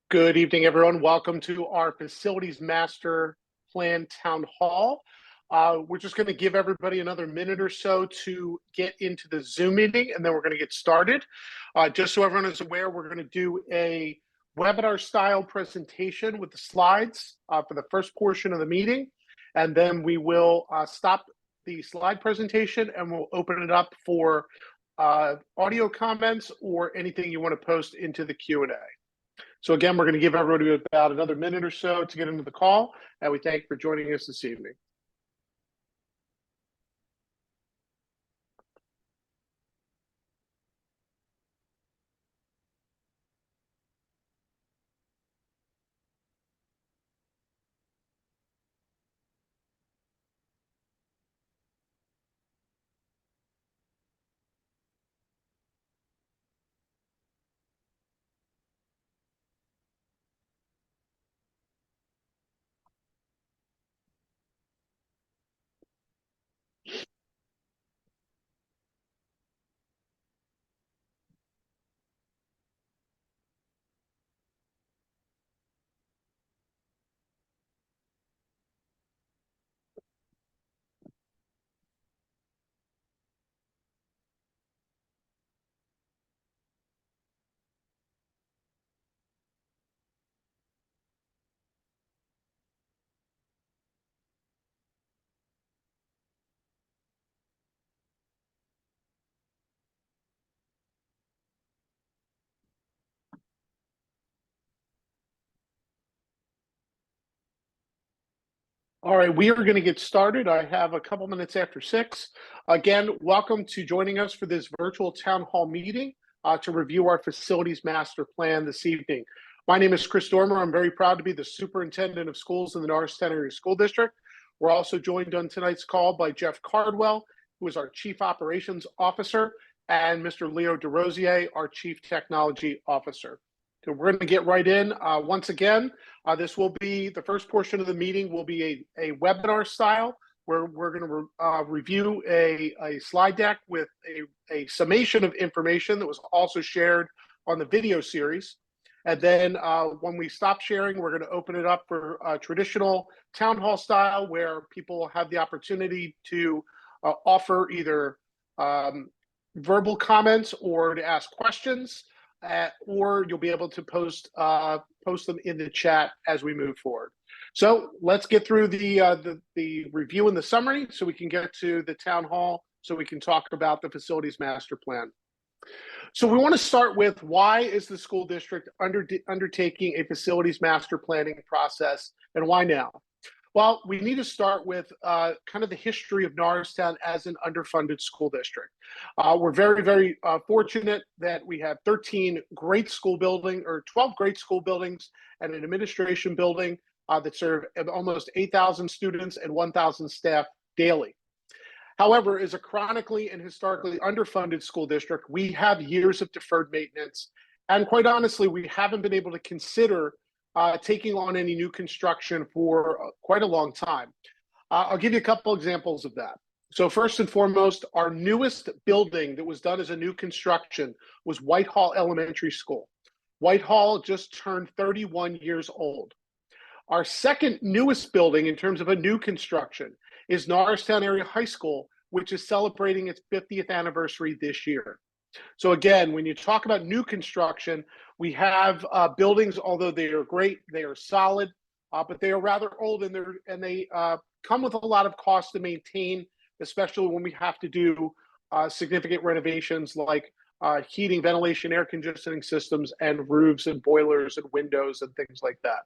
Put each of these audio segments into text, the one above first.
Good evening, everyone. Welcome to our Facilities Master Plan Town Hall. We're just going to give everybody another minute or so to get into the Zoom meeting, and then we're going to get started. Just so everyone is aware, we're going to do a webinar-style presentation with the slides for the first portion of the meeting, and then we will stop the slide presentation, and we'll open it up for audio comments or anything you want to post into the Q&A. So again, we're going to give everybody about another minute or so to get into the call, and we thank you for joining us this evening. All right, we are going to get started. I have a couple minutes after 6. Again, welcome to joining us for this virtual town hall meeting to review our facilities master plan this evening. My name is Chris Dormer. I'm very proud to be the superintendent of schools in the Norristown Area School District. We're also joined on tonight's call by Jeff Cardwell, who is our Chief Operations Officer, and Mr. Leo DeRosier, our Chief Technology Officer. So we're going to get right in. Once again, this will be the first portion of the meeting will be a webinar style where we're going to review a slide deck with a summation of information that was also shared on the video series. And then when we stop sharing, we're going to open it up for traditional town hall style where people have the opportunity to offer either verbal comments or to ask questions. Or you'll be able to post them in the chat as we move forward. So let's get through the review and the summary so we can get to the town hall so we can talk about the facilities master plan. So we want to start with why is the school district undertaking a facilities master planning process and why now? Well, we need to start with kind of the history of Norristown as an underfunded school district. We're very, very fortunate that we have 13 great school buildings, or 12 great school buildings and an administration building that serve almost 8,000 students and 1,000 staff daily. However, as a chronically and historically underfunded school district, we have years of deferred maintenance. And quite honestly, we haven't been able to consider taking on any new construction for quite a long time. I'll give you a couple examples of that. So first and foremost, our newest building that was done as a new construction was Whitehall Elementary School. Whitehall just turned 31 years old. Our second newest building in terms of a new construction is Norristown Area High School, which is celebrating its 50th anniversary this year. So again, when you talk about new construction, we have buildings, although they are great, they are solid, but they are rather old and they come with a lot of cost to maintain, especially when we have to do significant renovations like heating, ventilation, air conditioning systems, and roofs and boilers and windows and things like that.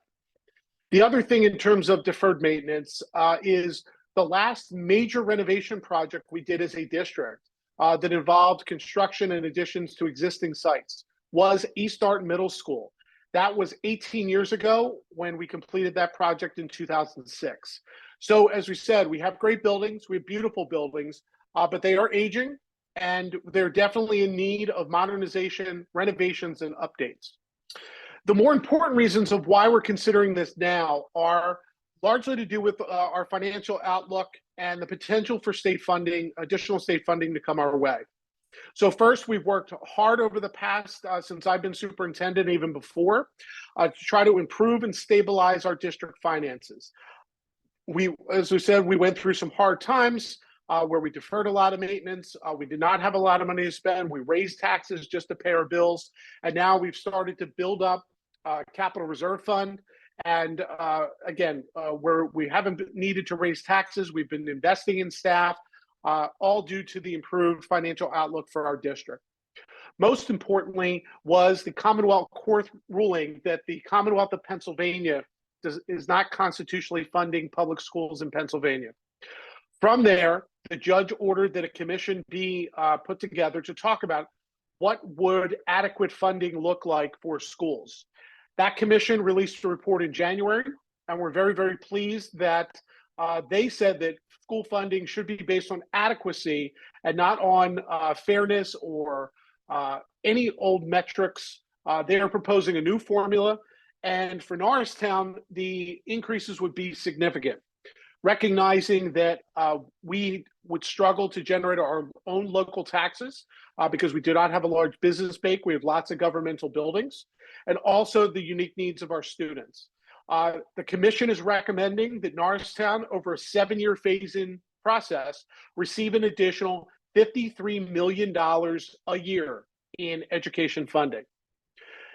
The other thing in terms of deferred maintenance is the last major renovation project we did as a district that involved construction and additions to existing sites was East Darton Middle School. That was 18 years ago when we completed that project in 2006. So as we said, we have great buildings, we have beautiful buildings, but they are aging and they're definitely in need of modernization, renovations, and updates. The more important reasons of why we're considering this now are largely to do with our financial outlook and the potential for state funding, additional state funding to come our way. So first, we've worked hard over the past, since I've been superintendent, even before, to try to improve and stabilize our district finances. As we said, we went through some hard times where we deferred a lot of maintenance. We did not have a lot of money to spend. We raised taxes just to pay our bills. And now we've started to build up capital reserve fund. And again, where we haven't needed to raise taxes, we've been investing in staff, all due to the improved financial outlook for our district. Most importantly was the Commonwealth Court ruling that the Commonwealth of Pennsylvania is not constitutionally funding public schools in Pennsylvania. From there, the judge ordered that a commission be put together to talk about what would adequate funding look like for schools. That commission released a report in January, and we're very, very pleased that they said that school funding should be based on adequacy and not on fairness or any old metrics. They are proposing a new formula, and for Norristown, the increases would be significant, recognizing that we would struggle to generate our own local taxes because we do not have a large business base. We have lots of governmental buildings, and also the unique needs of our students. The commission is recommending that Norristown, over a 7-year phase-in process, receive an additional $53 million a year in education funding.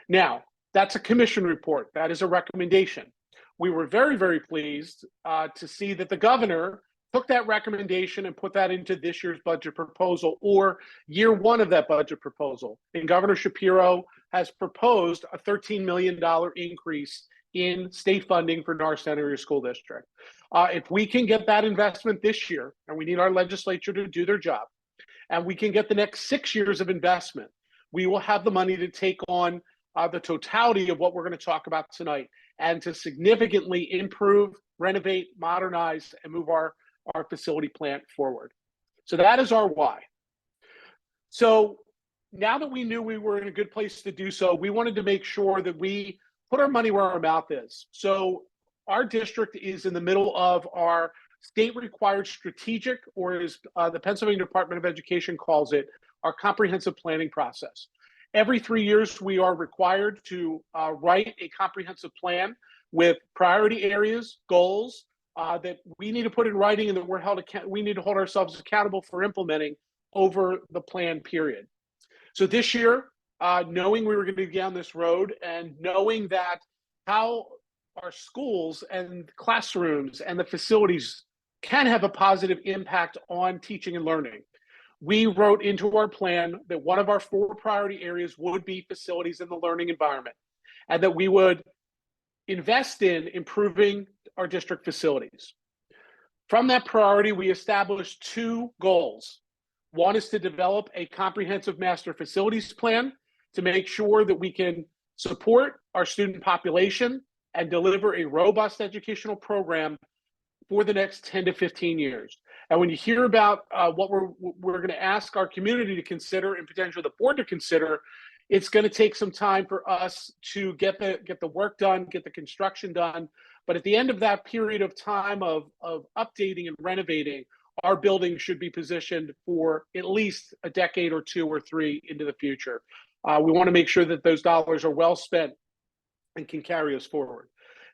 Now, that's a commission report. That is a recommendation. We were very, very pleased to see that the governor took that recommendation and put that into this year's budget proposal, or year one of that budget proposal. And Governor Shapiro has proposed a $13 million increase in state funding for Norristown Area School District. If we can get that investment this year, and we need our legislature to do their job, and we can get the next 6 years of investment, we will have the money to take on the totality of what we're going to talk about tonight, and to significantly improve, renovate, modernize, and move our facility plant forward. So that is our why. So now that we knew we were in a good place to do so, we wanted to make sure that we put our money where our mouth is. So our district is in the middle of our state-required strategic, or as the Pennsylvania Department of Education calls it, our comprehensive planning process. Every 3 years, we are required to write a comprehensive plan with priority areas, goals that we need to put in writing, and that we need to hold ourselves accountable for implementing over the plan period. So this year, knowing we were going to be down this road, and knowing that how our schools and classrooms and the facilities can have a positive impact on teaching and learning, we wrote into our plan that one of our 4 priority areas would be facilities in the learning environment, and that we would invest in improving our district facilities. From that priority, we established 2 goals. One is to develop a comprehensive master facilities plan to make sure that we can support our student population and deliver a robust educational program for the next 10 to 15 years. And when you hear about what we're going to ask our community to consider, and potentially the board to consider, it's going to take some time for us to get the work done, get the construction done. But at the end of that period of time of updating and renovating, our building should be positioned for at least a decade or 2 or 3 into the future. We want to make sure that those dollars are well spent and can carry us forward.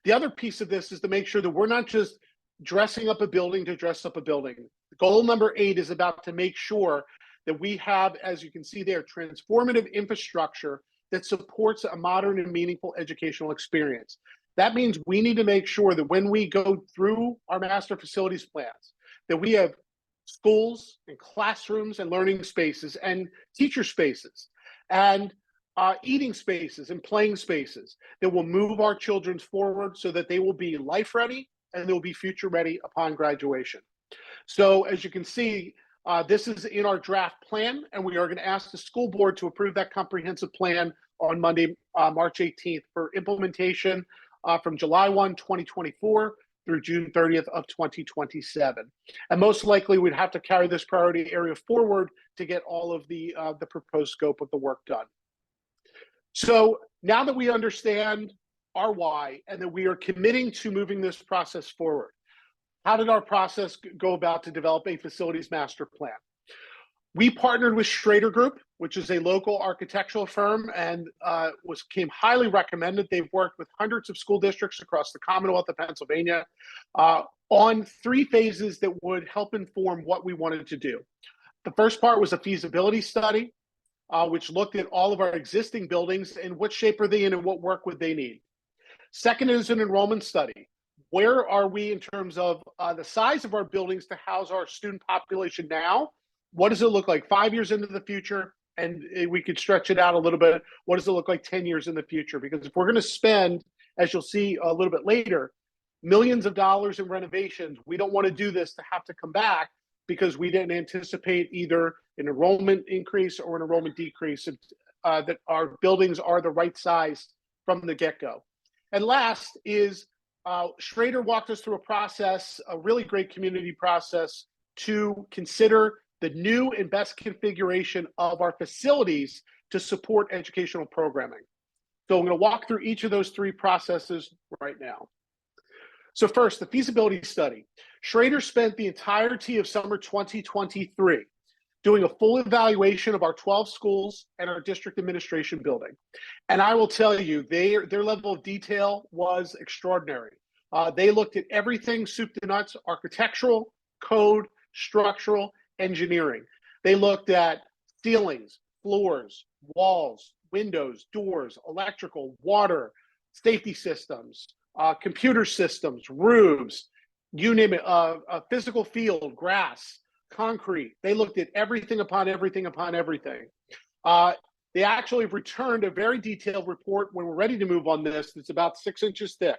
The other piece of this is to make sure that we're not just dressing up a building to dress up a building. Goal number 8 is about to make sure that we have, as you can see there, transformative infrastructure that supports a modern and meaningful educational experience. That means we need to make sure that when we go through our master facilities plans, that we have schools and classrooms and learning spaces and teacher spaces and eating spaces and playing spaces that will move our children forward so that they will be life ready and they'll be future ready upon graduation. So as you can see, this is in our draft plan, and we are going to ask the school board to approve that comprehensive plan on Monday, March 18th for implementation from July 1, 2024 through June 30th of 2027. And most likely we'd have to carry this priority area forward to get all of the proposed scope of the work done. So now that we understand our why and that we are committing to moving this process forward, how did our process go about to develop a facilities master plan? We partnered with Schrader Group, which is a local architectural firm, and came highly recommended. They've worked with hundreds of school districts across the Commonwealth of Pennsylvania on 3 phases that would help inform what we wanted to do. The first part was a feasibility study, which looked at all of our existing buildings and what shape are they in and what work would they need. Second is an enrollment study. Where are we in terms of the size of our buildings to house our student population now? What does it look like 5 years into the future? And we could stretch it out a little bit. What does it look like 10 years in the future? Because if we're going to spend, as you'll see a little bit later, millions of dollars in renovations, we don't want to do this to have to come back because we didn't anticipate either an enrollment increase or an enrollment decrease, that our buildings are the right size from the get-go. And last is Schrader walked us through a process, a really great community process, to consider the new and best configuration of our facilities to support educational programming. So I'm going to walk through each of those 3 processes right now. So first, the feasibility study. Schrader spent the entirety of summer 2023 doing a full evaluation of our 12 schools and our district administration building. And I will tell you, their level of detail was extraordinary. They looked at everything soup to nuts: architectural, code, structural, engineering. They looked at ceilings, floors, walls, windows, doors, electrical, water, safety systems, computer systems, roofs, you name it, a physical field, grass, concrete. They looked at everything upon everything upon everything. They actually returned a very detailed report when we're ready to move on this. It's about 6 inches thick.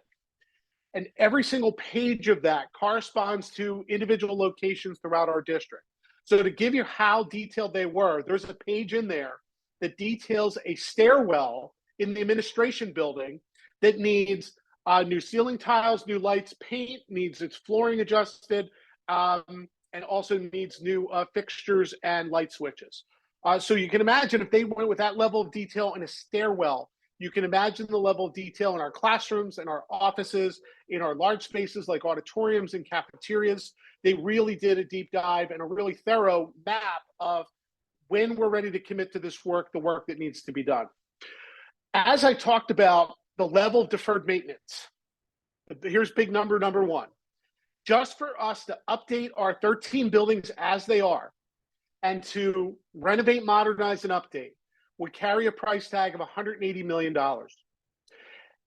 And every single page of that corresponds to individual locations throughout our district. So to give you how detailed they were, there's a page in there that details a stairwell in the administration building that needs new ceiling tiles, new lights, paint, needs its flooring adjusted, and also needs new fixtures and light switches. So you can imagine if they went with that level of detail in a stairwell, you can imagine the level of detail in our classrooms, in our offices, in our large spaces like auditoriums and cafeterias. They really did a deep dive and a really thorough map of when we're ready to commit to this work, the work that needs to be done. As I talked about the level of deferred maintenance, here's big number 1. Just for us to update our 13 buildings as they are and to renovate, modernize, and update would carry a price tag of $180 million.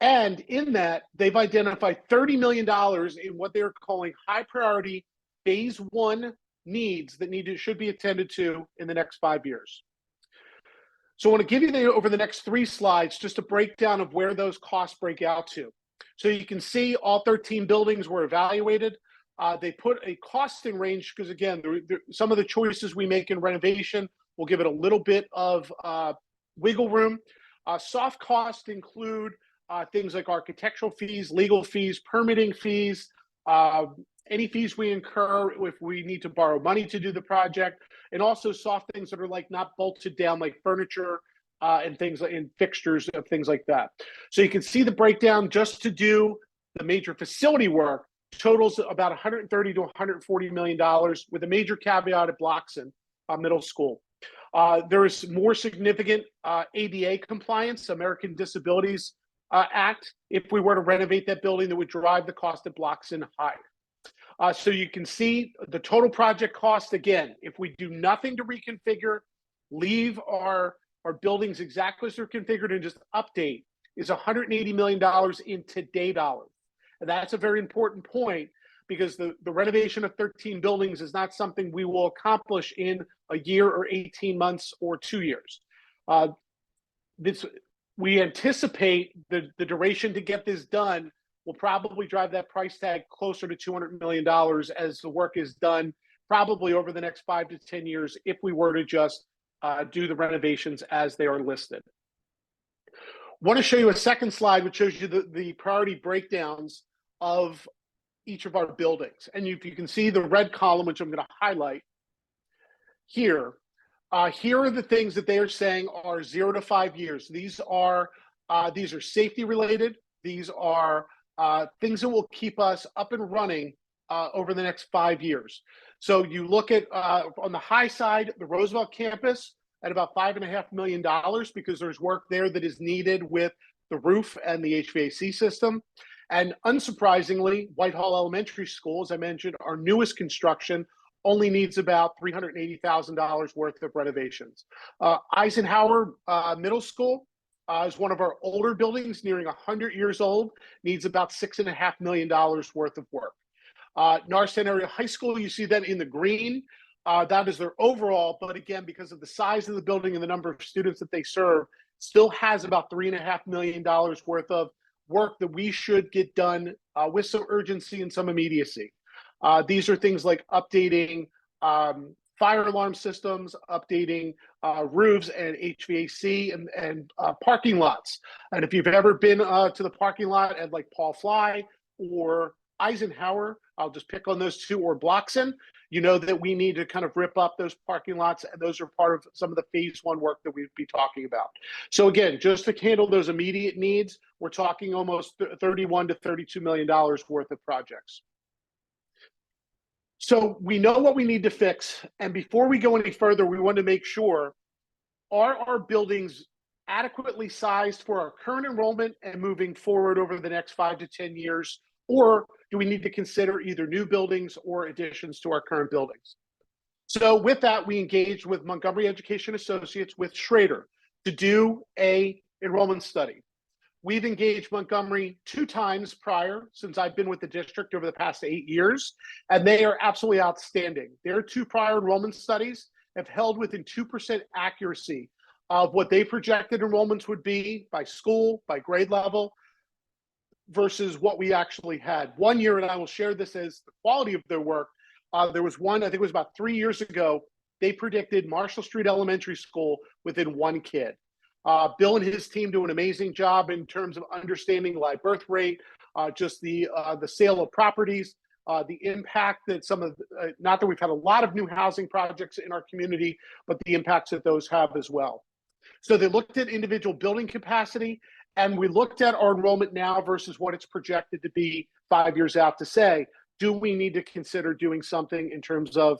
And in that, they've identified $30 million in what they're calling high priority phase 1 needs that should be attended to in the next 5 years. So I want to give you over the next 3 slides just a breakdown of where those costs break out to. So you can see all 13 buildings were evaluated. They put a costing range because, again, some of the choices we make in renovation will give it a little bit of wiggle room. Soft costs include things like architectural fees, legal fees, permitting fees, any fees we incur if we need to borrow money to do the project, and also soft things that are like not bolted down, like furniture and things like in fixtures and things like that. So you can see the breakdown just to do the major facility work totals about $130 to $140 million, with a major caveat at Blockson Middle School. There is more significant ADA compliance, American Disabilities Act, if we were to renovate that building, that would drive the cost at Blockson higher. So you can see the total project cost, again, if we do nothing to reconfigure, leave our buildings exactly as they're configured and just update, is $180 million in today dollars. And that's a very important point, because the renovation of 13 buildings is not something we will accomplish in a year or 18 months or 2 years. We anticipate the duration to get this done will probably drive that price tag closer to $200 million as the work is done, probably over the next 5 to 10 years, if we were to just do the renovations as they are listed. I want to show you a second slide, which shows you the priority breakdowns of each of our buildings. And if you can see the red column, which I'm going to highlight here, here are the things that they are saying are 0 to 5 years. These are safety related. These are things that will keep us up and running over the next 5 years. So you look at on the high side, the Roosevelt campus at about $5.5 million because there's work there that is needed with the roof and the HVAC system. And unsurprisingly, Whitehall Elementary School, as I mentioned, our newest construction, only needs about $380,000 worth of renovations. Eisenhower Middle School is one of our older buildings, nearing 100 years old, needs about $6.5 million worth of work. Norristown Area High School, you see that in the green. That is their overall, but again, because of the size of the building and the number of students that they serve, still has about $3.5 million worth of work that we should get done with some urgency and some immediacy. These are things like updating fire alarm systems, updating roofs and HVAC and parking lots. And if you've ever been to the parking lot at like Paul Fly or Eisenhower, I'll just pick on those two, or Bloxon, you know that we need to kind of rip up those parking lots, and those are part of some of the phase one work that we'd be talking about. So again, just to handle those immediate needs, we're talking almost $31 to $32 million worth of projects. So we know what we need to fix, and before we go any further, we want to make sure, are our buildings adequately sized for our current enrollment and moving forward over the next 5 to 10 years, or do we need to consider either new buildings or additions to our current buildings? So with that, we engaged with Montgomery Education Associates with Schrader to do a enrollment study. We've engaged Montgomery 2 times prior since I've been with the district over the past 8 years, and they are absolutely outstanding. Their 2 prior enrollment studies have held within 2% accuracy of what they projected enrollments would be by school, by grade level, versus what we actually had. One year, and I will share this as the quality of their work, there was one, I think it was about 3 years ago, they predicted Marshall Street Elementary School within 1 kid. Bill and his team do an amazing job in terms of understanding live birth rate, just the sale of properties, the impact that some of, not that we've had a lot of new housing projects in our community, but the impacts that those have as well. So they looked at individual building capacity, and we looked at our enrollment now versus what it's projected to be 5 years out to say, do we need to consider doing something in terms of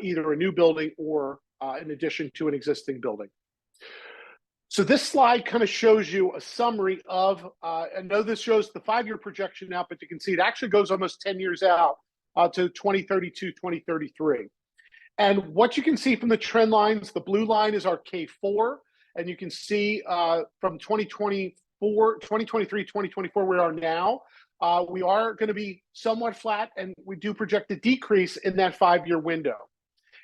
either a new building or in addition to an existing building? So this slide kind of shows you a summary of, I know this shows the 5-year projection now, but you can see it actually goes almost 10 years out to 2032, 2033. And what you can see from the trend lines, the blue line is our K4, and you can see from 2023, 2024, where we are now, we are going to be somewhat flat, and we do project a decrease in that 5-year window.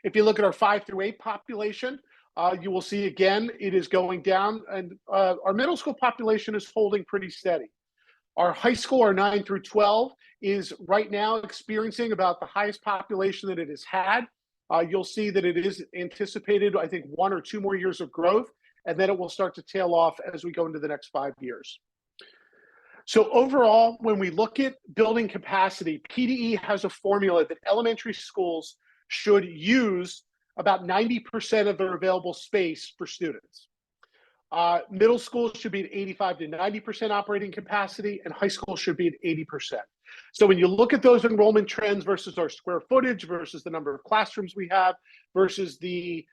If you look at our 5 through 8 population, you will see again, it is going down, and our middle school population is holding pretty steady. Our high school, our 9 through 12, is right now experiencing about the highest population that it has had. You'll see that it is anticipated, I think, 1 or 2 more years of growth, and then it will start to tail off as we go into the next 5 years. So overall, when we look at building capacity, PDE has a formula that elementary schools should use about 90% of their available space for students. Middle schools should be at 85 to 90% operating capacity, and high school should be at 80%. So when you look at those enrollment trends versus our square footage, versus the number of classrooms we have, versus the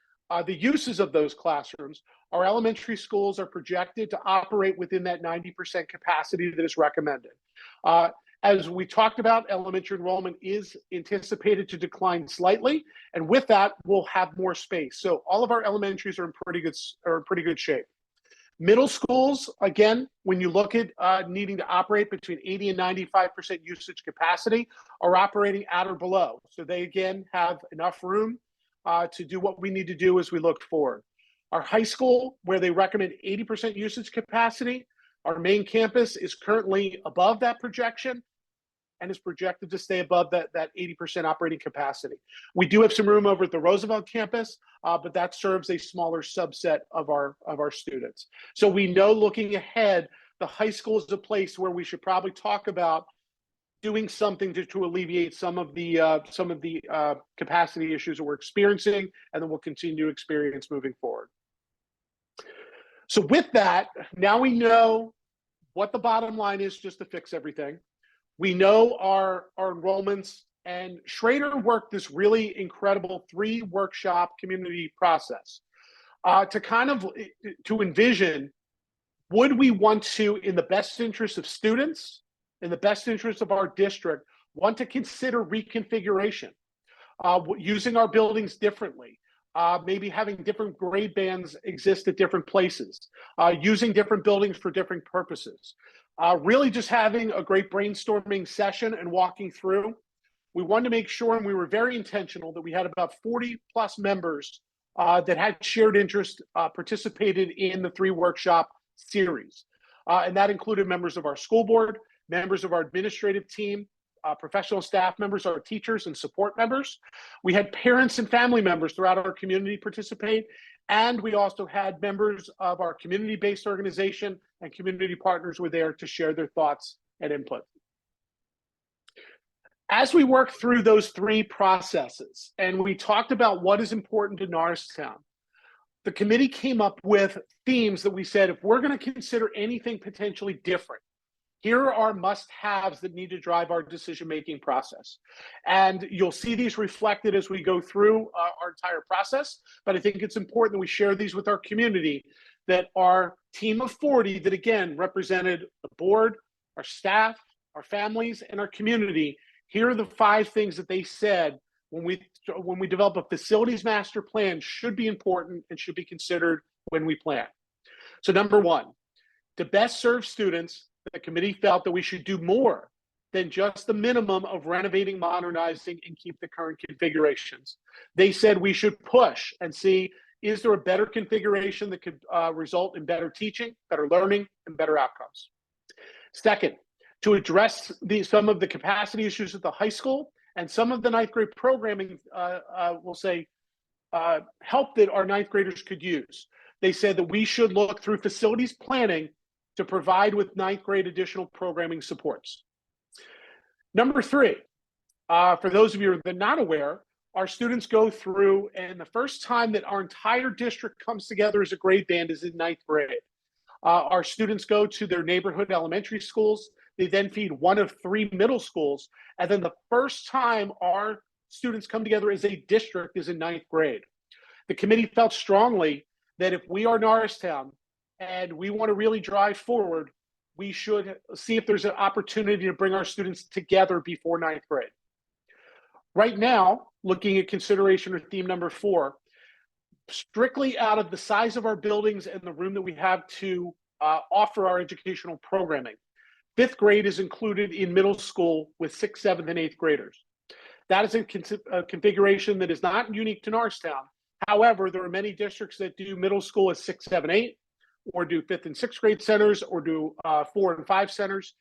uses of those classrooms, our elementary schools are projected to operate within that 90% capacity that is recommended. As we talked about, elementary enrollment is anticipated to decline slightly, and with that, we'll have more space. So all of our elementaries are in pretty good shape. Middle schools, again, when you look at needing to operate between 80 and 95% usage capacity, are operating at or below. So they, again, have enough room to do what we need to do as we look forward. Our high school, where they recommend 80% usage capacity, our main campus is currently above that projection and is projected to stay above that 80% operating capacity. We do have some room over at the Roosevelt campus, but that serves a smaller subset of our students. So we know, looking ahead, the high school is a place where we should probably talk about doing something to alleviate some of the capacity issues that we're experiencing, and then we'll continue to experience moving forward. So with that, now we know what the bottom line is just to fix everything. We know our enrollments And Schrader worked this really incredible 3-workshop community process to envision, would we want to, in the best interest of students, in the best interest of our district, want to consider reconfiguration, using our buildings differently, maybe having different grade bands exist at different places, using different buildings for different purposes. Really just having a great brainstorming session and walking through. We wanted to make sure, and we were very intentional, that we had about 40 plus members that had shared interest, participated in the 3-workshop series. And that included members of our school board, members of our administrative team, professional staff members, our teachers and support members. We had parents and family members throughout our community participate. And we also had members of our community-based organization and community partners were there to share their thoughts and input. As we worked through those 3 processes and we talked about what is important to Norristown, the committee came up with themes that we said, if we're going to consider anything potentially different, here are our must-haves that need to drive our decision-making process. And you'll see these reflected as we go through our entire process, but I think it's important that we share these with our community, that our team of 40 that, again, represented the board, our staff, our families, and our community. Here are the 5 things that they said when we develop a facilities master plan should be important and should be considered when we plan. So number 1, to best serve students, the committee felt that we should do more than just the minimum of renovating, modernizing, and keep the current configurations. They said we should push and see, is there a better configuration that could result in better teaching, better learning, and better outcomes? Second, to address some of the capacity issues at the high school and some of the 9th grade programming, we'll say, help that our 9th graders could use. They said that we should look through facilities planning to provide with 9th grade additional programming supports. Number 3, for those of you that are not aware, our students go through, and the first time that our entire district comes together as a grade band is in 9th grade. Our students go to their neighborhood elementary schools. They then feed one of 3 middle schools. And then the first time our students come together as a district is in 9th grade. The committee felt strongly that if we are Norristown and we want to really drive forward, we should see if there's an opportunity to bring our students together before 9th grade. Right now, looking at consideration or theme number 4, strictly out of the size of our buildings and the room that we have to offer our educational programming, 5th grade is included in middle school with 6th, 7th, and 8th graders. That is a configuration that is not unique to Norristown. However, there are many districts that do middle school as 6, 7, 8, or do 5th and 6th grade centers, or do 4 and 5 centers.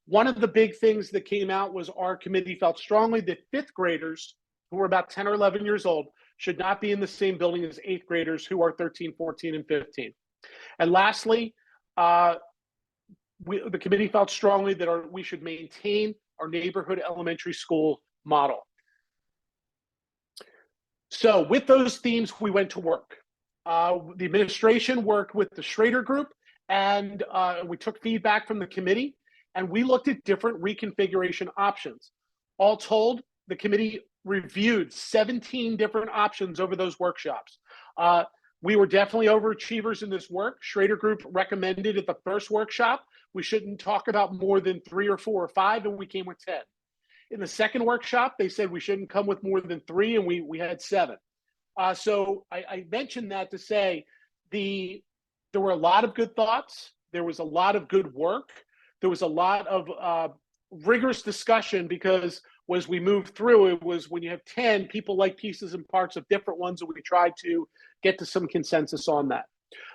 One of the big things that came out was our committee felt strongly that 5th graders who are about 10 or 11 years old should not be in the same building as 8th graders who are 13, 14, and 15. And lastly, the committee felt strongly that we should maintain our neighborhood elementary school model. So with those themes, we went to work. The administration worked with the Schrader Group, and we took feedback from the committee, and we looked at different reconfiguration options. All told, the committee reviewed 17 different options over those workshops. We were definitely overachievers in this work. Schrader Group recommended at the first workshop, we shouldn't talk about more than 3 or 4 or 5, and we came with 10. In the second workshop, they said we shouldn't come with more than 3, and we had 7. So I mentioned that to say there were a lot of good thoughts. There was a lot of good work. There was a lot of rigorous discussion, because as we moved through, it was when you have 10, people like pieces and parts of different ones, and we tried to get to some consensus on that.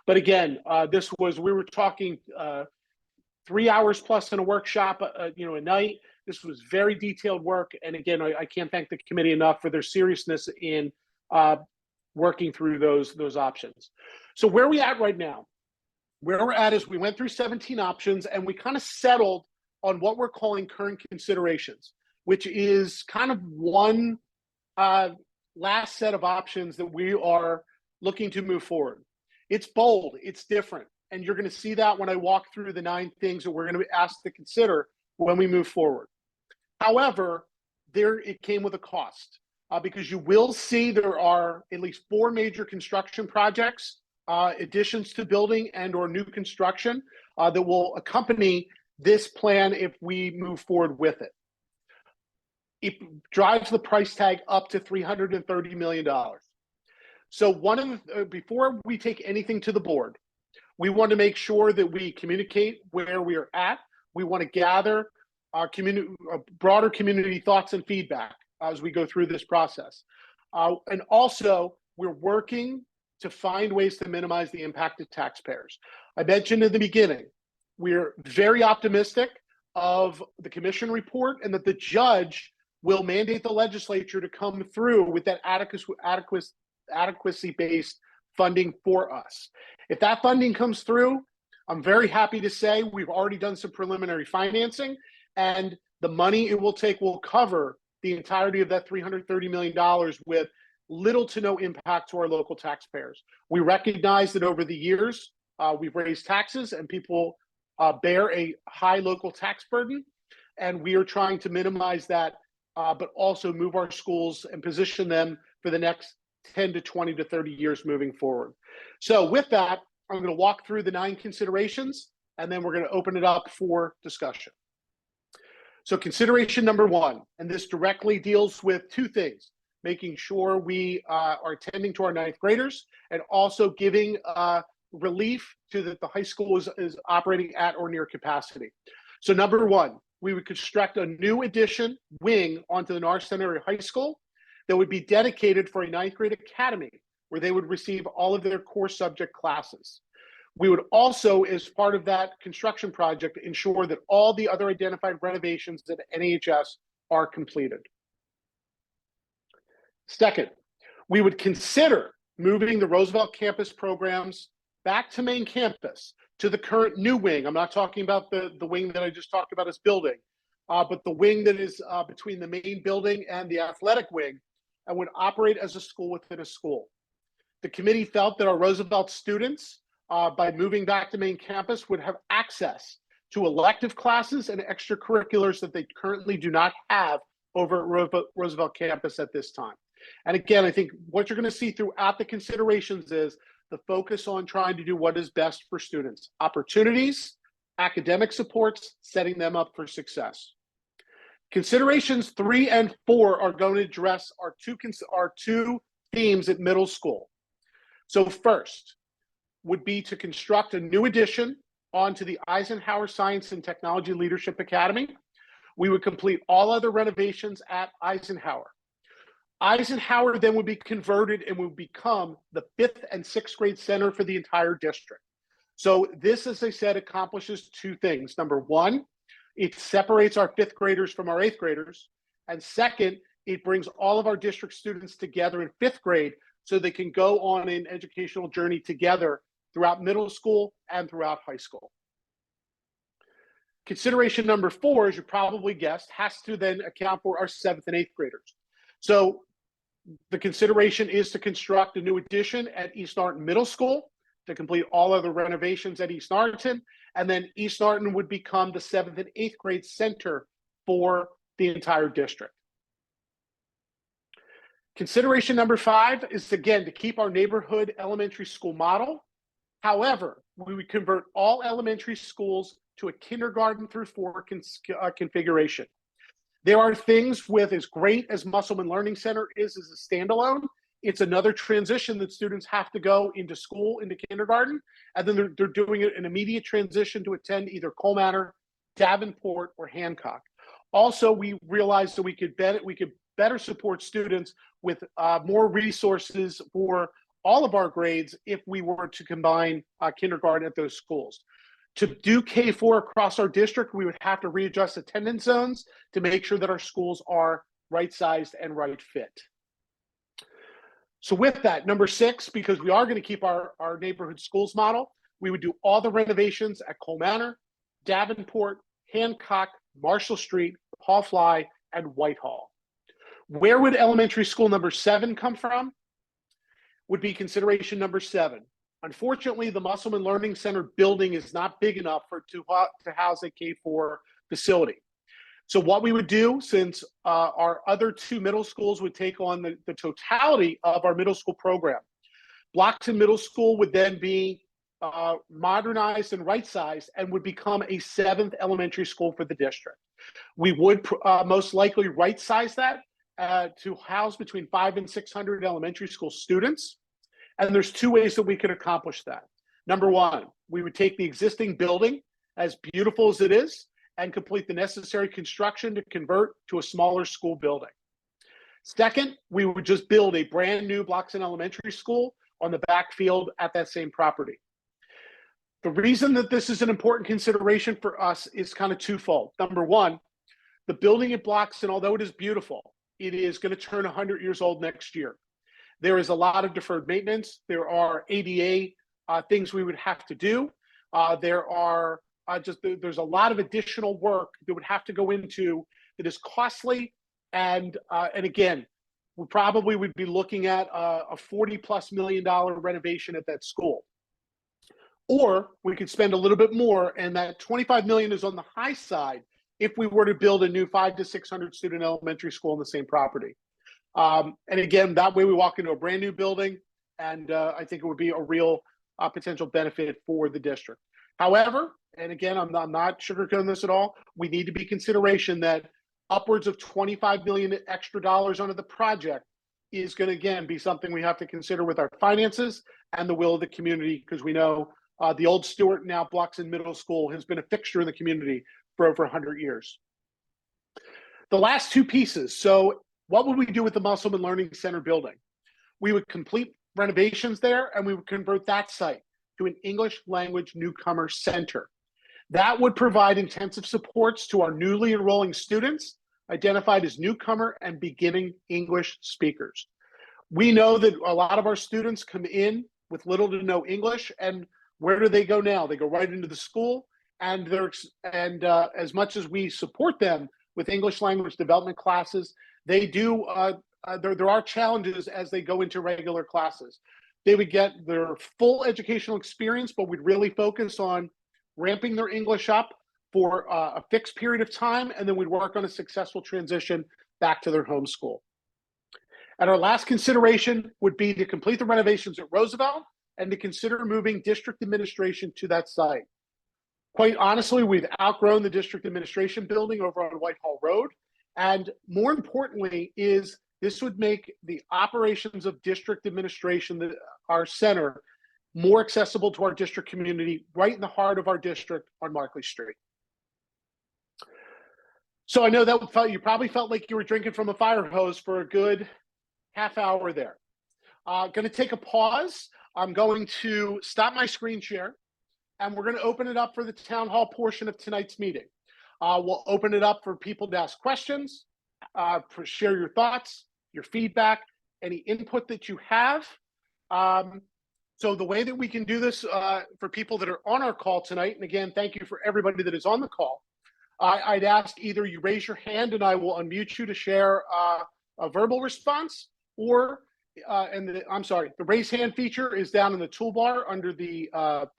But again, we were talking 3 hours plus in a workshop, a night. This was very detailed work. And again, I can't thank the committee enough for their seriousness in working through those options. So where are we at right now? Where we're at is we went through 17 options, and we kind of settled on what we're calling current considerations, which is kind of one last set of options that we are looking to move forward. It's bold, it's different, and you're going to see that when I walk through the 9 things that we're going to be asked to consider when we move forward. However, it came with a cost, because you will see there are at least 4 major construction projects, additions to building and or new construction that will accompany this plan if we move forward with it. It drives the price tag up to $330 million. So before we take anything to the board, we want to make sure that we communicate where we are at. We want to gather our broader community thoughts and feedback as we go through this process. And also, we're working to find ways to minimize the impact to taxpayers. I mentioned in the beginning, we're very optimistic of the commission report and that the judge will mandate the legislature to come through with that adequacy-based funding for us. If that funding comes through, I'm very happy to say we've already done some preliminary financing, and the money it will take will cover the entirety of that $330 million with little to no impact to our local taxpayers. We recognize that over the years, we've raised taxes and people bear a high local tax burden, and we are trying to minimize that, but also move our schools and position them for the next 10 to 20 to 30 years moving forward. So with that, I'm going to walk through the 9 considerations, and then we're going to open it up for discussion. So consideration number 1, and this directly deals with 2 things: making sure we are attending to our 9th graders and also giving relief to the high school is operating at or near capacity. So number 1, we would construct a new addition wing onto the North Center Area High School that would be dedicated for a 9th grade academy where they would receive all of their core subject classes. We would also, as part of that construction project, ensure that all the other identified renovations at NAHS are completed. Second, we would consider moving the Roosevelt campus programs back to main campus, to the current new wing. I'm not talking about the wing that I just talked about as building, but the wing that is between the main building and the athletic wing, and would operate as a school within a school. The committee felt that our Roosevelt students, by moving back to main campus, would have access to elective classes and extracurriculars that they currently do not have over at Roosevelt campus at this time. And again, I think what you're going to see throughout the considerations is the focus on trying to do what is best for students: opportunities, academic supports, setting them up for success. Considerations 3 and 4 are going to address our two themes at middle school. So first would be to construct a new addition onto the Eisenhower Science and Technology Leadership Academy. We would complete all other renovations at Eisenhower. Eisenhower then would be converted and would become the 5th and 6th grade center for the entire district. So this, as I said, accomplishes 2 things. Number 1, it separates our 5th graders from our 8th graders. And second, it brings all of our district students together in 5th grade so they can go on an educational journey together throughout middle school and throughout high school. Consideration number 4, as you probably guessed, has to then account for our 7th and 8th graders. So the consideration is to construct a new addition at East Norriton Middle School to complete all other renovations at East Norriton, and then East Norriton would become the 7th and 8th grade center for the entire district. Consideration number 5 is, again, to keep our neighborhood elementary school model. However, we would convert all elementary schools to a kindergarten through 4 configuration. There are things with, as great as Musselman Learning Center is as a standalone, it's another transition that students have to go into school, into kindergarten, and then they're doing an immediate transition to attend either Coal Manor, Davenport, or Hancock. Also, we realized that we could better support students with more resources for all of our grades if we were to combine kindergarten at those schools. To do K-4 across our district, we would have to readjust attendance zones to make sure that our schools are right-sized and right fit. So with that, number 6, because we are going to keep our neighborhood schools model, we would do all the renovations at Coal Manor, Davenport, Hancock, Marshall Street, Paul Fly, and Whitehall. Where would elementary school number 7 come from? Would be consideration number 7. Unfortunately, the Musselman Learning Center building is not big enough to house a K-4 facility. So what we would do, since our other two middle schools would take on the totality of our middle school program, Bloxton Middle School would then be modernized and right-sized and would become a seventh elementary school for the district. We would most likely right-size that to house between 500 and 600 elementary school students. And there's two ways that we could accomplish that. Number one, we would take the existing building, as beautiful as it is, and complete the necessary construction to convert to a smaller school building. Second, we would just build a brand new Bloxton Elementary School on the backfield at that same property. The reason that this is an important consideration for us is kind of twofold. Number one, the building at Bloxton, although it is beautiful, it is going to turn 100 years old next year. There is a lot of deferred maintenance. There are ADA things we would have to do. There's a lot of additional work that would have to go into that is costly. And again, we probably would be looking at a $40+ million renovation at that school. Or we could spend a little bit more, and that $25 million is on the high side if we were to build a new 500 to 600 student elementary school on the same property. And again, that way we walk into a brand new building, and I think it would be a real potential benefit for the district. However, and again, I'm not sugarcoating this at all, we need to be consideration that upwards of $25 million extra dollars onto the project is going to, again, be something we have to consider with our finances and the will of the community, because we know the old Stewart, now Bloxton Middle School, has been a fixture in the community for over 100 years. The last two pieces. So what would we do with the Musselman Learning Center building? We would complete renovations there, and we would convert that site to an English language newcomer center. That would provide intensive supports to our newly enrolling students identified as newcomer and beginning English speakers. We know that a lot of our students come in with little to no English, and where do they go now? They go right into the school, and as much as we support them with English language development classes, they do there are challenges as they go into regular classes. They would get their full educational experience, but we'd really focus on ramping their English up for a fixed period of time, and then we'd work on a successful transition back to their home school. And our last consideration would be to complete the renovations at Roosevelt and to consider moving district administration to that site. Quite honestly, we've outgrown the district administration building over on Whitehall Road. And more importantly is this would make the operations of district administration, our center, more accessible to our district community right in the heart of our district on Markley Street. So I know that you probably felt like you were drinking from a fire hose for a good half hour there. Going to take a pause. I'm going to stop my screen share, and we're going to open it up for the town hall portion of tonight's meeting. We'll open it up for people to ask questions, share your thoughts, your feedback, any input that you have. So the way that we can do this for people that are on our call tonight, and again, thank you for everybody that is on the call, I'd ask either you raise your hand and I will unmute you to share a verbal response, or the raise hand feature is down in the toolbar under the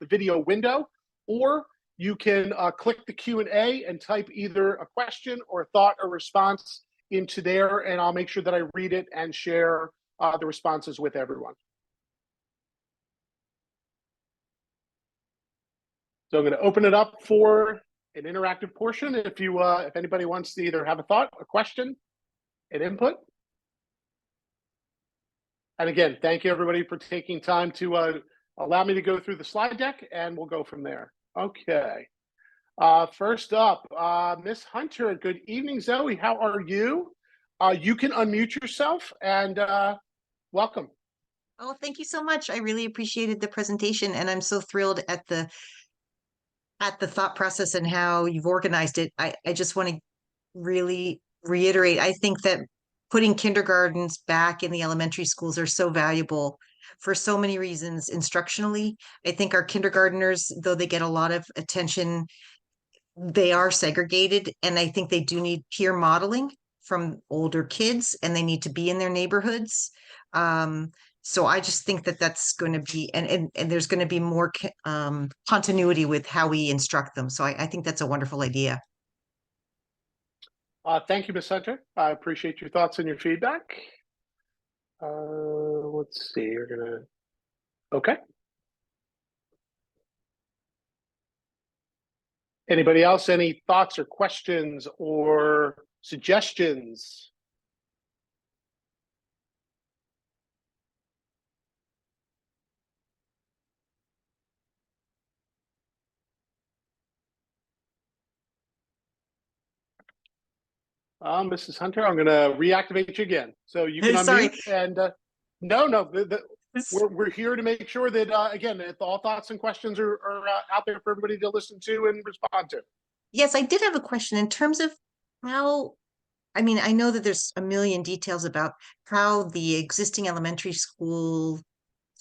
video window, or you can click the Q&A and type either a question or a thought or response into there, and I'll make sure that I read it and share the responses with everyone. So I'm going to open it up for an interactive portion. If anybody wants to either have a thought, a question, an input. And again, thank you everybody for taking time to allow me to go through the slide deck, and we'll go from there. Okay. First up, Miss Hunter. Good evening, Zoe. How are you? You can unmute yourself, and welcome. Oh, thank you so much. I really appreciated the presentation, and I'm so thrilled at the thought process and how you've organized it. I just want to really reiterate, I think that putting kindergartens back in the elementary schools are so valuable for so many reasons. Instructionally, I think our kindergarteners, though they get a lot of attention, they are segregated, and I think they do need peer modeling from older kids, and they need to be in their neighborhoods. So I just think that that's going to be, and there's going to be more continuity with how we instruct them. So I think that's a wonderful idea. Thank you, Ms. Hunter. I appreciate your thoughts and your feedback. Let's see, we're gonna, okay. Anybody else, any thoughts or questions or suggestions? Mrs. Hunter, I'm gonna reactivate you again. So you can Sorry. unmute and, no, we're here to make sure that, again, that all thoughts and questions are out there for everybody to listen to and respond to. Yes, I did have a question in terms of how, I mean, I know that there's a million details about how the existing elementary schools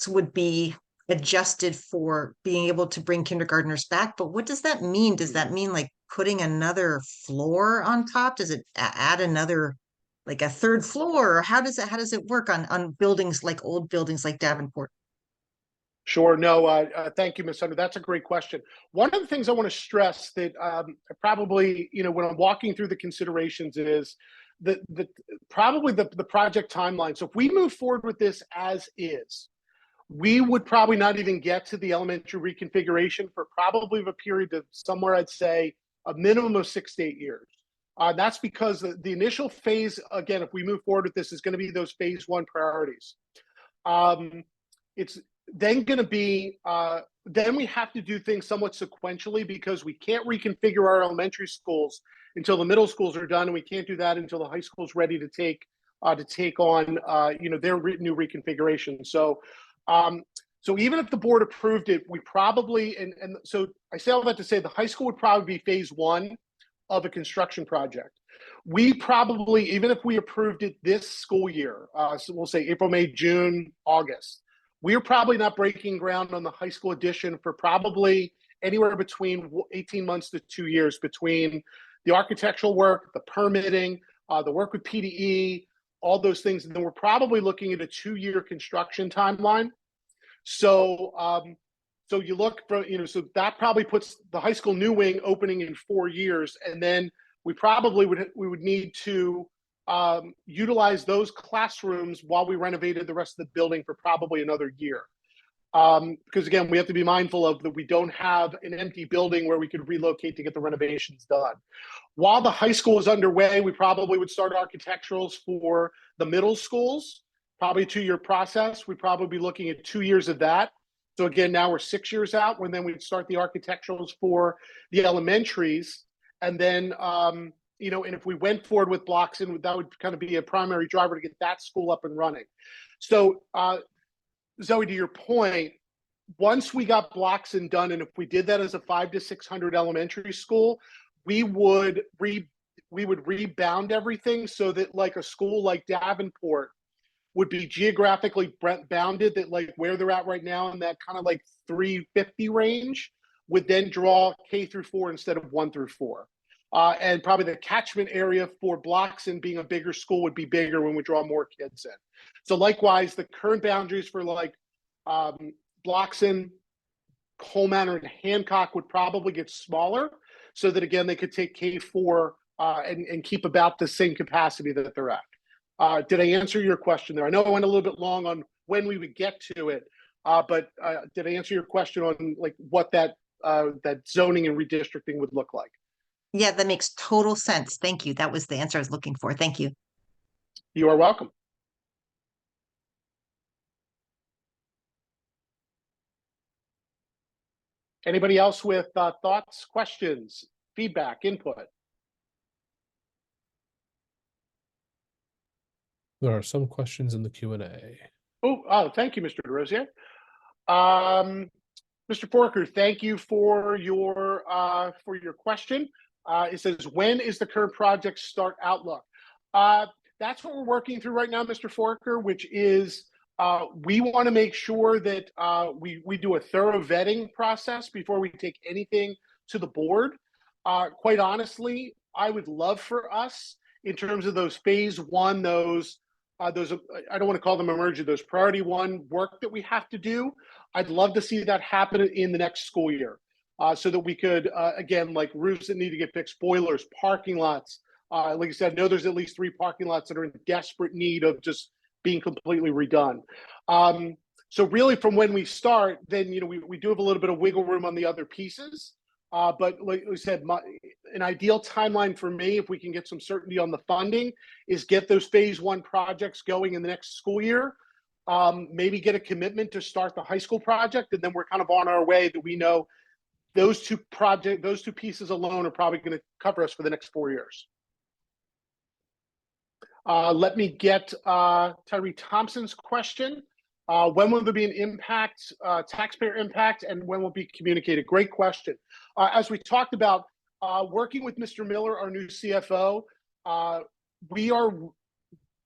would be adjusted for being able to bring kindergartners back, but what does that mean? Does that mean like putting another floor on top? Does it add another, like a third floor? Or how does it work on buildings like old buildings like Davenport? Sure. No, thank you, Ms. Hunter. That's a great question. One of the things I want to stress that probably, when I'm walking through the considerations is that probably the project timeline. So if we move forward with this as is, we would probably not even get to the elementary reconfiguration for probably a period of somewhere, I'd say, a minimum of 6 to 8 years. That's because the initial phase, again, if we move forward with this, is going to be those phase one priorities. It's then going to be, then we have to do things somewhat sequentially because we can't reconfigure our elementary schools until the middle schools are done, and we can't do that until the high school is ready to take on, their new reconfiguration. So even if the board approved it, we probably, and so I say all that to say the high school would probably be phase one of a construction project. We probably, even if we approved it this school year, so we'll say April, May, June, August, we're probably not breaking ground on the high school addition for probably anywhere between 18 months to 2 years between the architectural work, the permitting, the work with PDE, all those things. And then we're probably looking at a 2-year construction timeline. So, so you look for, so that probably puts the high school new wing opening in 4 years. And then we probably would need to utilize those classrooms while we renovated the rest of the building for probably another year. Because again, we have to be mindful of that we don't have an empty building where we could relocate to get the renovations done. While the high school is underway, we probably would start architecturals for the middle schools, probably a 2-year process. We'd probably be looking at 2 years of that. So again, now we're 6 years out when then we'd start the architecturals for the elementaries. And then, and if we went forward with Bloxton, that would kind of be a primary driver to get that school up and running. So, Zoe, to your point, once we got Bloxton done, and if we did that as a 500 to 600 elementary school, we would rebound everything so that like a school like Davenport would be geographically bounded, that like where they're at right now in that kind of like 350 range would then draw K through 4 instead of 1 through 4. And probably the catchment area for Bloxton being a bigger school would be bigger when we draw more kids in. So likewise, the current boundaries for like Bloxton, Coal Manor, and Hancock would probably get smaller so that, again, they could take K4 and keep about the same capacity that they're at. Did I answer your question there? I know I went a little bit long on when we would get to it, but did I answer your question on like what that zoning and redistricting would look like? Yeah, that makes total sense. Thank you. That was the answer I was looking for. Thank you. You are welcome. Anybody else with thoughts, questions, feedback, input? There are some questions in the Q&A. Oh, thank you, Mr. DeRosier. Mr. Forker, thank you for your question. It says, when is the current project start outlook? That's what we're working through right now, Mr. Forker, which is we want to make sure that we do a thorough vetting process before we take anything to the board. Quite honestly, I would love for us, in terms of those phase one, those I don't want to call them emergent, those priority one work that we have to do. I'd love to see that happen in the next school year, so that we could, again, like roofs that need to get fixed, boilers, parking lots, Like I said, I know there's at least 3 parking lots that are in desperate need of just being completely redone. So really from when we start, then, we do have a little bit of wiggle room on the other pieces. But like we said, an ideal timeline for me, if we can get some certainty on the funding, is get those phase 1 projects going in the next school year. Maybe get a commitment to start the high school project, and then we're kind of on our way, that we know those two pieces alone are probably going to cover us for the next 4 years. Let me get Tyree Thompson's question. When will there be an impact, taxpayer impact, and when will it be communicated? Great question. As we talked about, working with Mr. Miller, our new CFO, we are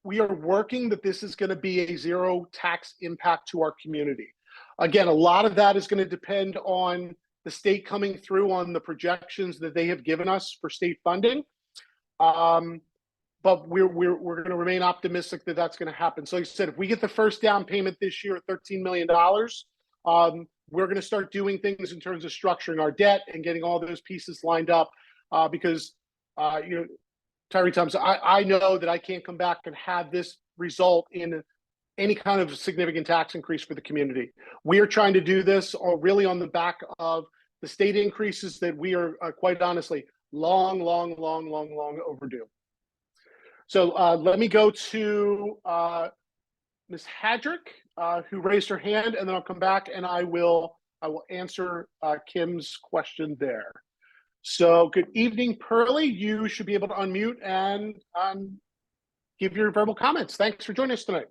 working that this is going to be a zero tax impact to our community. Again, a lot of that is going to depend on the state coming through on the projections that they have given us for state funding. But we're going to remain optimistic that that's going to happen. So like I said, if we get the first down payment this year, $13 million, we're going to start doing things in terms of structuring our debt and getting all those pieces lined up. Because, Tyree Thompson, I know that I can't come back and have this result in any kind of significant tax increase for the community. We are trying to do this really on the back of the state increases that we are quite honestly long overdue. So let me go to Ms. Hadrick, who raised her hand, and then I'll come back and I will answer Kim's question there. So good evening, Pearlie. You should be able to unmute and give your verbal comments. Thanks for joining us tonight.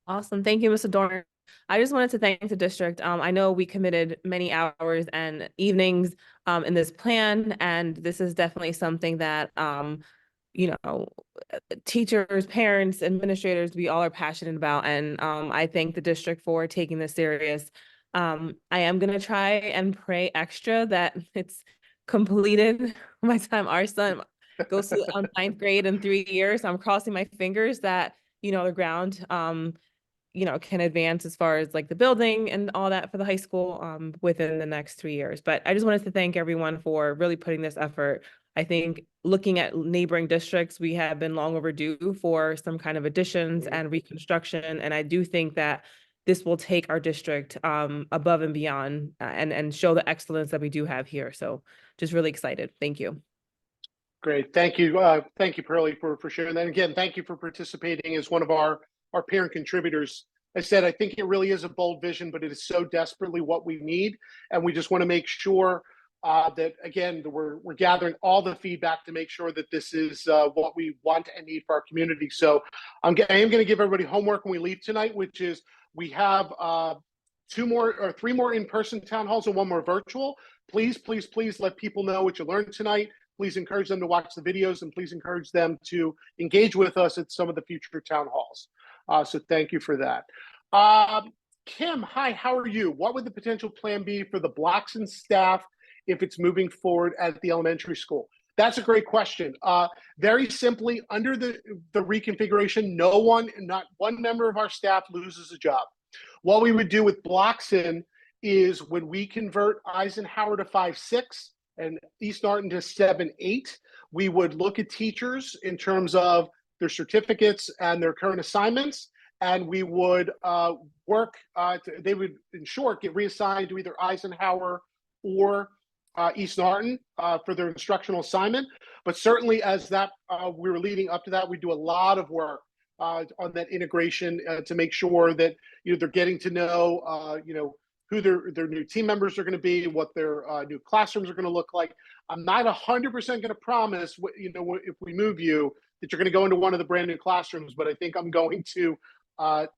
Awesome. Thank you, Mr. Dorn. I just wanted to thank the district. I know we committed many hours and evenings in this plan, and this is definitely something that teachers, parents, administrators, we all are passionate about. And I thank the district for taking this serious. I am going to try and pray extra that it's completed by the time our son goes to 9th grade in 3 years. I'm crossing my fingers that, the ground, can advance as far as like the building and all that for the high school within the next 3 years. But I just wanted to thank everyone for really putting this effort. I think looking at neighboring districts, we have been long overdue for some kind of additions and reconstruction. And I do think that this will take our district above and beyond and show the excellence that we do have here. So just really excited. Thank you. Great. Thank you. Thank you, Pearlie, for sharing that. Again, thank you for participating as one of our parent contributors. I said, I think it really is a bold vision, but it is so desperately what we need. And we just want to make sure that, again, we're gathering all the feedback to make sure that this is what we want and need for our community. So I am going to give everybody homework when we leave tonight, which is we have 3 more in-person town halls and 1 more virtual. Please let people know what you learned tonight. Please encourage them to watch the videos, and please encourage them to engage with us at some of the future town halls. So thank you for that. Kim, hi, how are you? What would the potential plan be for the Blackson staff if it's moving forward at the elementary school? That's a great question. Very simply, under the reconfiguration, not one member of our staff loses a job. What we would do with Blackson is when we convert Eisenhower to 5-6 and East Norton to 7-8, we would look at teachers in terms of their certificates and their current assignments, and we would they would, in short, get reassigned to either Eisenhower or East Norton for their instructional assignment. But certainly as that we were leading up to that, we do a lot of work on that integration to make sure that they're getting to know who their new team members are going to be, what their new classrooms are going to look like. I'm not 100% going to promise if we move you that you're going to go into one of the brand new classrooms, but I think I'm going to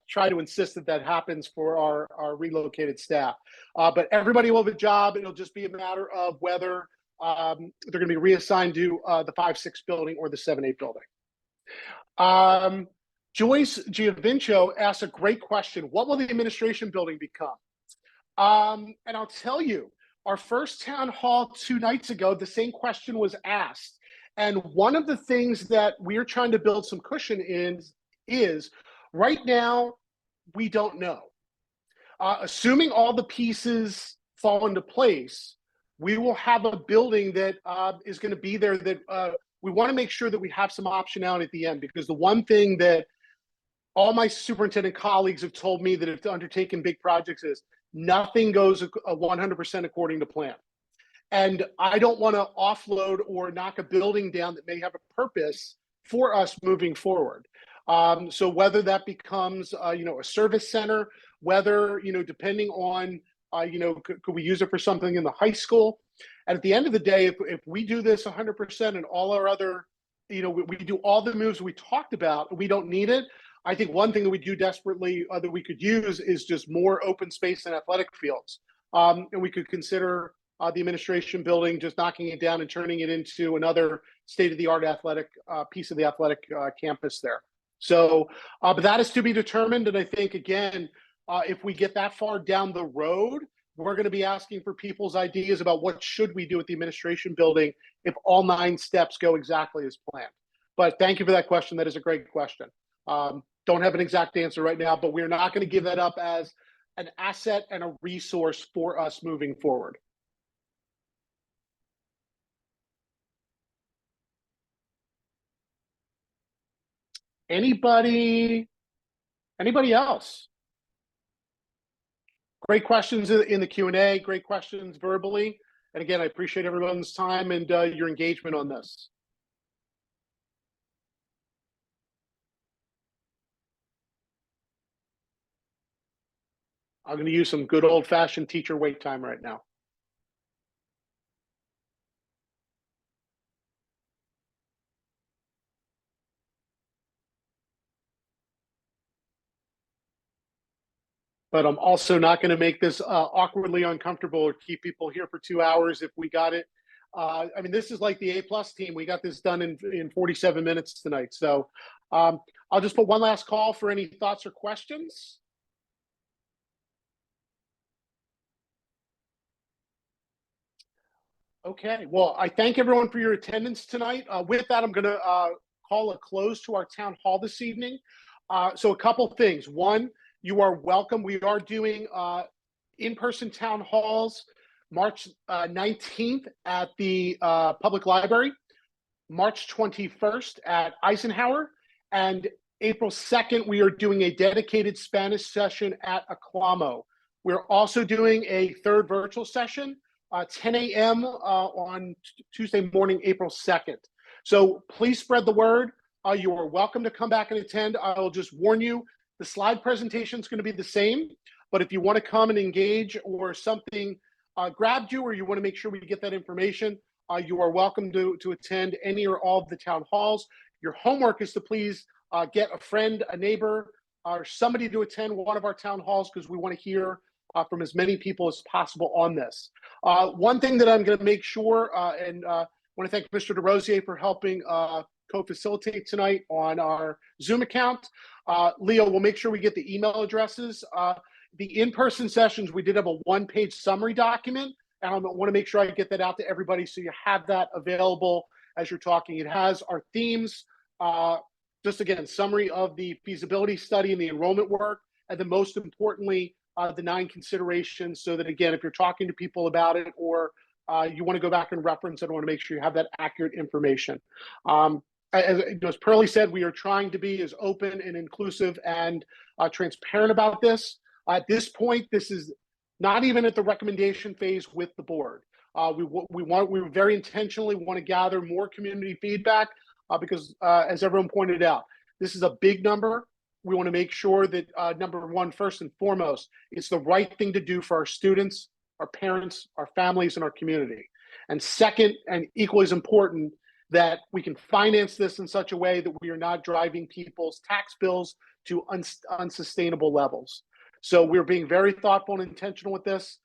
try to insist that happens for our relocated staff. But everybody will have a job. It'll just be a matter of whether they're going to be reassigned to the 5-6 building or the 7-8 building. Joyce Giovinco asked a great question. What will the administration building become? And I'll tell you, our first town hall 2 nights ago, the same question was asked. And one of the things that we're trying to build some cushion in is right now, we don't know. Assuming all the pieces fall into place, we will have a building that is going to be there that we want to make sure that we have some optionality at the end, because the one thing that all my superintendent colleagues have told me that have undertaken big projects is nothing goes 100% according to plan. And I don't want to offload or knock a building down that may have a purpose for us moving forward. So whether that becomes, a service center, whether, depending on, could we use it for something in the high school? And at the end of the day, if we do this 100% and all our other, we do all the moves we talked about, we don't need it. I think one thing that we do desperately that we could use is just more open space and athletic fields. And we could consider the administration building, just knocking it down and turning it into another state-of-the-art athletic piece of the athletic campus there. So, but that is to be determined. And I think, again, if we get that far down the road, we're going to be asking for people's ideas about what should we do with the administration building if all 9 steps go exactly as planned. But thank you for that question. That is a great question. Don't have an exact answer right now, but we're not going to give that up as an asset and a resource for us moving forward. Anybody else? Great questions in the Q&A, great questions verbally. And again, I appreciate everyone's time and your engagement on this. I'm going to use some good old-fashioned teacher wait time right now. But I'm also not going to make this awkwardly uncomfortable or keep people here for 2 hours if we got it. I mean, this is like the A+ team. We got this done in 47 minutes tonight. So I'll just put one last call for any thoughts or questions. Okay, well, I thank everyone for your attendance tonight. With that, I'm going to call a close to our town hall this evening. So a couple things. One, you are welcome. We are doing in-person town halls March 19th at the Public Library, March 21st at Eisenhower, and April 2nd, we are doing a dedicated Spanish session at Aclamo. We're also doing a third virtual session, 10 a.m. On Tuesday morning, April 2nd. So please spread the word. You are welcome to come back and attend. I'll just warn you, the slide presentation is going to be the same, but if you want to come and engage or something grabbed you or you want to make sure we get that information, you are welcome to attend any or all of the town halls. Your homework is to please get a friend, a neighbor, or somebody to attend one of our town halls because we want to hear from as many people as possible on this. One thing that I'm going to make sure, and I want to thank Mr. DeRosier for helping co-facilitate tonight on our Zoom account. Leo, we'll make sure we get the email addresses. The in-person sessions, we did have a one-page summary document, and I want to make sure I get that out to everybody so you have that available as you're talking. It has our themes, just again, summary of the feasibility study and the enrollment work, and then most importantly, the 9 considerations so that, again, if you're talking to people about it or you want to go back and reference it, I want to make sure you have that accurate information. As Pearlie said, we are trying to be as open and inclusive and transparent about this. At this point, this is not even at the recommendation phase with the board. We very intentionally want to gather more community feedback because, as everyone pointed out, this is a big number. We want to make sure that, number one, first and foremost, it's the right thing to do for our students, our parents, our families, and our community. And second, and equally as important, that we can finance this in such a way that we are not driving people's tax bills to unsustainable levels. So we're being very thoughtful and intentional with this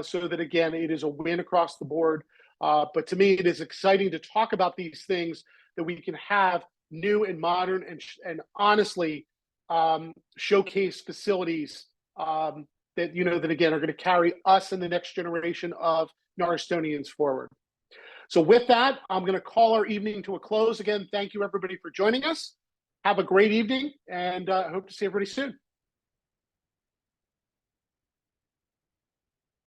so that, again, it is a win across the board. But to me, it is exciting to talk about these things that we can have new and modern and honestly showcase facilities that, that again, are going to carry us and the next generation of Norristonians forward. So with that, I'm going to call our evening to a close. Again, thank you everybody for joining us. Have a great evening and hope to see everybody soon.